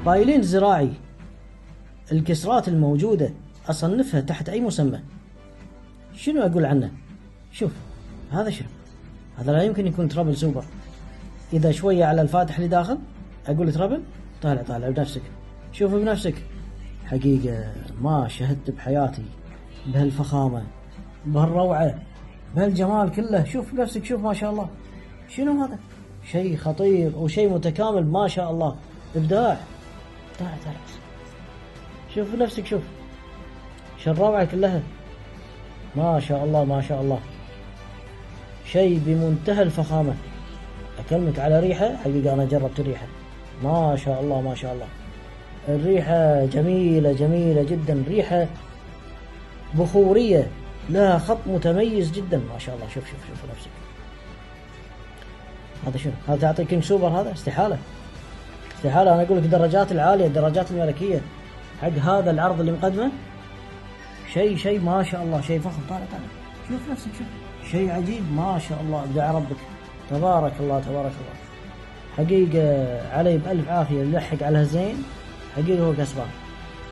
بايلين زراعي، الكسرات الموجودة أصنفها تحت أي مسمى. شنو أقول عنه؟ شوف هذا شنو؟ هذا لا يمكن يكون ترابل سوبر. إذا شوية على الفاتح اللي داخل أقول ترابل، طالع بنفسك، شوف بنفسك. حقيقة ما شهدت بحياتي بهالفخامة، بهالروعة، بهالجمال كله. شوف بنفسك، شوف ما شاء الله. شنو هذا؟ شيء خطير وشيء متكامل ما شاء الله، إبداع. تعال شوف بنفسك، شوف شو الروعة كلها، ما شاء الله ما شاء الله. شيء بمنتهى الفخامة. أكلمك على ريحة، حقيقة أنا جربت الريحة، ما شاء الله ما شاء الله. الريحة جميلة جميلة جدا، ريحة بخورية لها خط متميز جدا ما شاء الله. شوف نفسك. هذا شنو؟ هذا تعطي كينج سوبر؟ هذا استحالة. أنا أقول لك الدرجات العالية، الدرجات الملكية حق هذا العرض اللي مقدمه. شيء ما شاء الله، شيء فخم. طالع شوف نفسك، شوف شيء عجيب ما شاء الله. ابدع ربك، تبارك الله تبارك الله. حقيقة علي بألف عافية، اللي لحق على زين حقيقة هو كسبان.